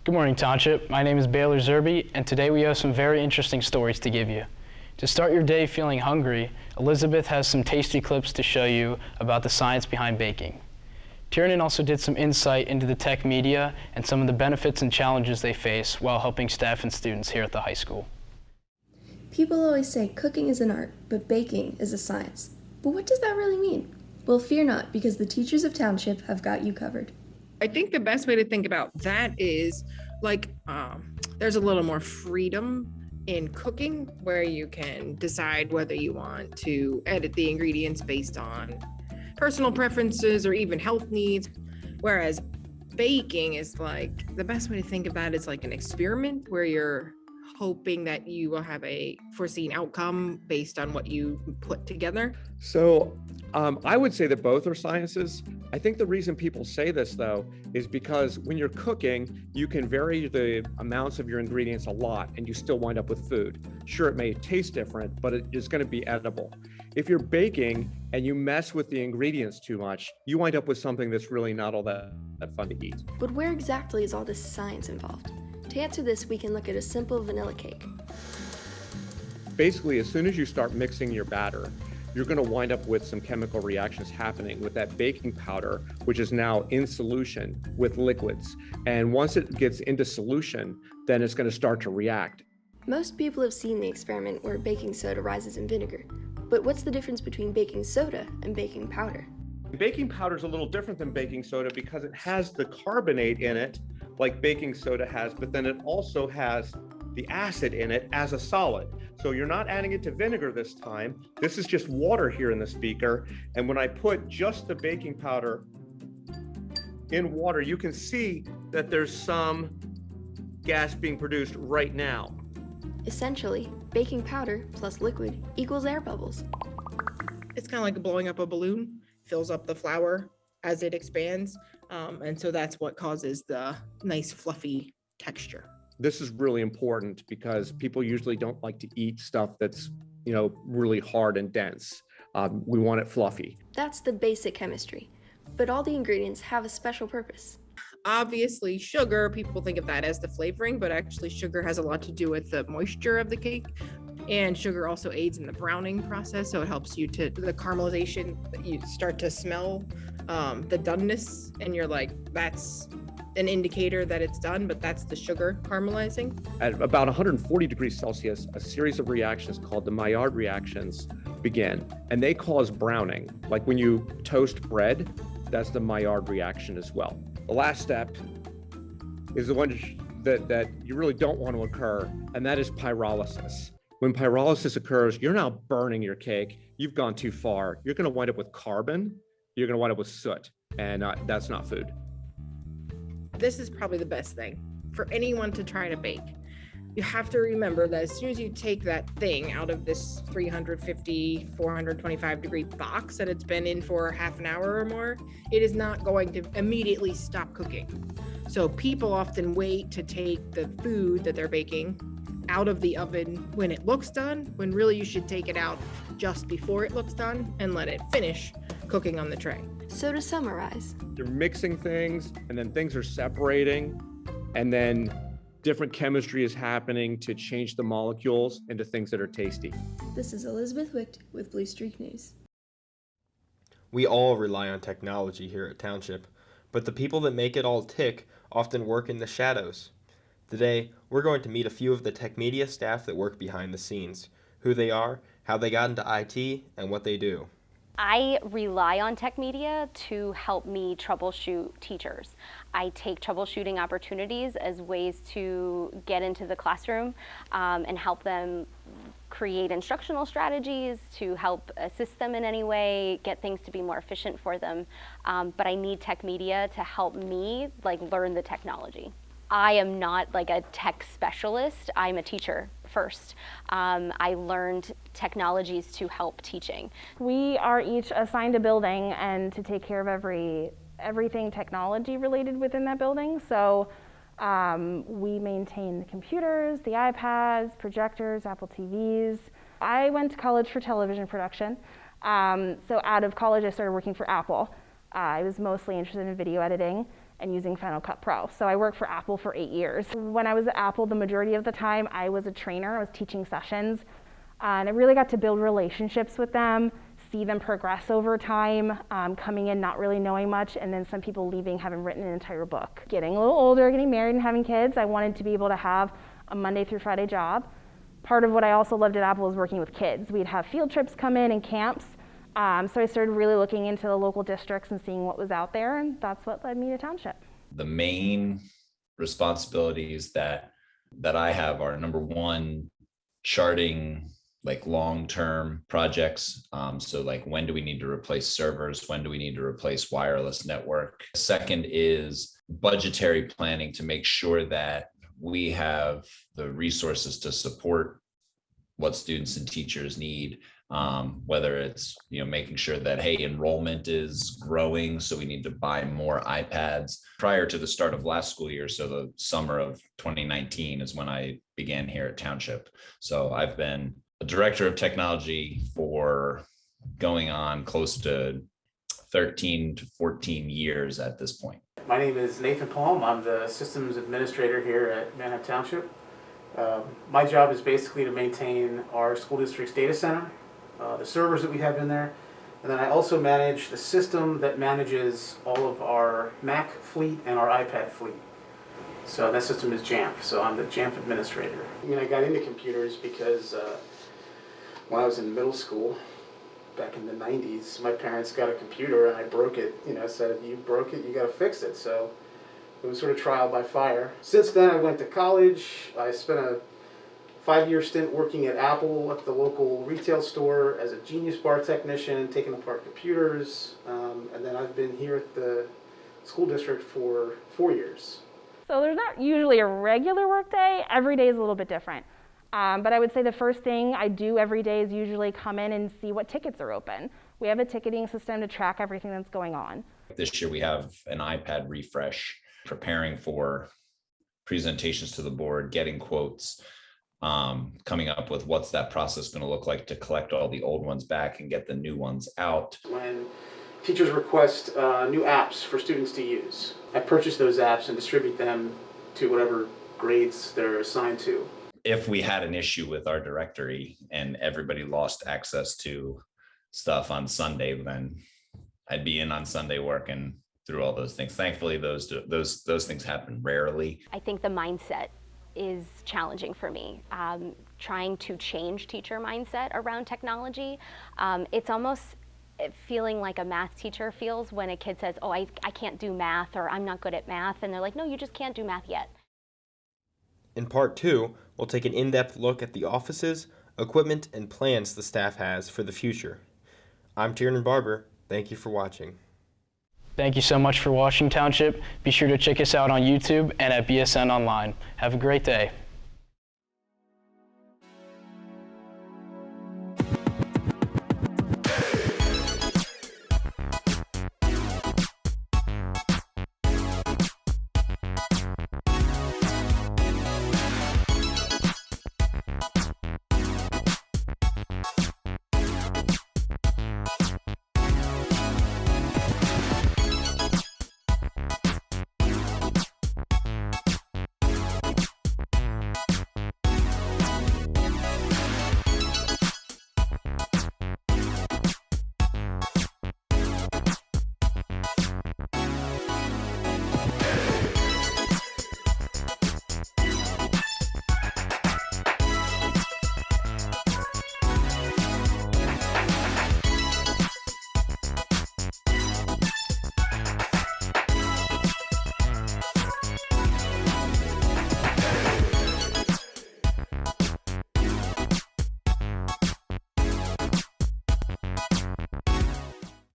Good morning, Township. My name is Baylor Zerby, and today we have some very interesting stories to give you. To start your day feeling hungry, Elizabeth has some tasty clips to show you about the science behind baking. Tiernan also did some insight into the Techmedia and some of the benefits and challenges they face while helping staff and students here at the high school. People always say cooking is an art, but baking is a science. But what does that really mean? Well, fear not, because the teachers of Township have got you covered. I think the best way to think about that is there's a little more freedom in cooking where you can decide whether you want to edit the ingredients based on personal preferences or even health needs. Whereas baking is the best way to think of that is like an experiment where you're hoping that you will have a foreseen outcome based on what you put together. So I would say that both are sciences. I think the reason people say this, though, is because when you're cooking, you can vary the amounts of your ingredients a lot and you still wind up with food. Sure, it may taste different, but it is going to be edible. If you're baking and you mess with the ingredients too much, you wind up with something that's really not all that fun to eat. But where exactly is all this science involved? To answer this, we can look at a simple vanilla cake. Basically, as soon as you start mixing your batter, you're going to wind up with some chemical reactions happening with that baking powder, which is now in solution with liquids. And once it gets into solution, then it's going to start to react. Most people have seen the experiment where baking soda rises in vinegar. But what's the difference between baking soda and baking powder? Baking powder is a little different than baking soda because it has the carbonate in it, like baking soda has, but then it also has the acid in it as a solid. So you're not adding it to vinegar this time. This is just water here in the speaker. And when I put just the baking powder in water, you can see that there's some gas being produced right now. Essentially, baking powder plus liquid equals air bubbles. It's kind of like blowing up a balloon, fills up the flour as it expands. And so that's what causes the nice fluffy texture. This is really important because people usually don't like to eat stuff that's, really hard and dense. We want it fluffy. That's the basic chemistry, but all the ingredients have a special purpose. Obviously, sugar, people think of that as the flavoring, but actually sugar has a lot to do with the moisture of the cake. And sugar also aids in the browning process, so it helps you to the caramelization. You start to smell the doneness, and you're like, that's an indicator that it's done, but that's the sugar caramelizing. At about 140 degrees Celsius, a series of reactions called the Maillard reactions begin, and they cause browning. Like when you toast bread, that's the Maillard reaction as well. The last step is the one that you really don't want to occur, and that is pyrolysis. When pyrolysis occurs, you're now burning your cake. You've gone too far. You're going to wind up with carbon. You're going to wind up with soot, and that's not food. This is probably the best thing for anyone to try to bake. You have to remember that as soon as you take that thing out of this 350, 425 degree box that it's been in for half an hour or more, it is not going to immediately stop cooking. So people often wait to take the food that they're baking out of the oven when it looks done, when really you should take it out just before it looks done and let it finish cooking on the tray. So to summarize, you're mixing things and then things are separating and then different chemistry is happening to change the molecules into things that are tasty. This is Elizabeth Wicht with Blue Streak News. We all rely on technology here at Township, but the people that make it all tick often work in the shadows. Today, we're going to meet a few of the Techmedia staff that work behind the scenes, who they are, how they got into IT, and what they do. I rely on Techmedia to help me troubleshoot teachers. I take troubleshooting opportunities as ways to get into the classroom and help them create instructional strategies to help assist them in any way, get things to be more efficient for them. But I need Techmedia to help me learn the technology. I am not a tech specialist. I'm a teacher first. I learned technologies to help teaching. We are each assigned a building and to take care of everything technology related within that building. So we maintain the computers, the iPads, projectors, Apple TVs. I went to college for television production. So out of college I started working for Apple. I was mostly interested in video editing. and using Final Cut Pro. So I worked for Apple for 8 years. When I was at Apple, the majority of the time I was a trainer, I was teaching sessions, and I really got to build relationships with them, see them progress over time, coming in not really knowing much, and then some people leaving having written an entire book. Getting a little older, getting married and having kids, I wanted to be able to have a Monday through Friday job. Part of what I also loved at Apple was working with kids. We'd have field trips come in and camps. So I started really looking into the local districts and seeing what was out there, and that's what led me to Township. The main responsibilities that I have are, number one, charting like long-term projects. So like, when do we need to replace servers? When do we need to replace wireless network? Second is budgetary planning to make sure that we have the resources to support what students and teachers need. Whether it's, making sure that, hey, enrollment is growing, so we need to buy more iPads. Prior to the start of last school year, so the summer of 2019 is when I began here at Township. So I've been a director of technology for going on close to 13 to 14 years at this point. My name is Nathan Palm. I'm the systems administrator here at Manheim Township. My job is basically to maintain our school district's data center, the servers that we have in there, and then I also manage the system that manages all of our Mac fleet and our iPad fleet. So that system is Jamf, so I'm the Jamf administrator. I got into computers because when I was in middle school, back in the 90s, my parents got a computer and I broke it. Said, if you broke it, you got to fix it. So it was sort of trial by fire. Since then, I went to college. I spent a 5-year stint working at Apple at the local retail store as a Genius Bar technician, taking apart computers. And then I've been here at the school district for 4 years. So there's not usually a regular work day. Every day is a little bit different. But I would say the first thing I do every day is usually come in and see what tickets are open. We have a ticketing system to track everything that's going on. This year we have an iPad refresh, preparing for presentations to the board, getting quotes, coming up with what's that process going to look like to collect all the old ones back and get the new ones out. When teachers request new apps for students to use, I purchase those apps and distribute them to whatever grades they're assigned to. If we had an issue with our directory and everybody lost access to stuff on Sunday, then I'd be in on Sunday working through all those things. Thankfully, those things happen rarely. I think the mindset is challenging for me. Trying to change teacher mindset around technology. It's almost feeling like a math teacher feels when a kid says, oh, I can't do math, or I'm not good at math. And they're like, no, you just can't do math yet. In part 2, we'll take an in-depth look at the offices, equipment, and plans the staff has for the future. I'm Tiernan Barber. Thank you for watching. Thank you so much for watching Township. Be sure to check us out on YouTube and at BSN Online. Have a great day.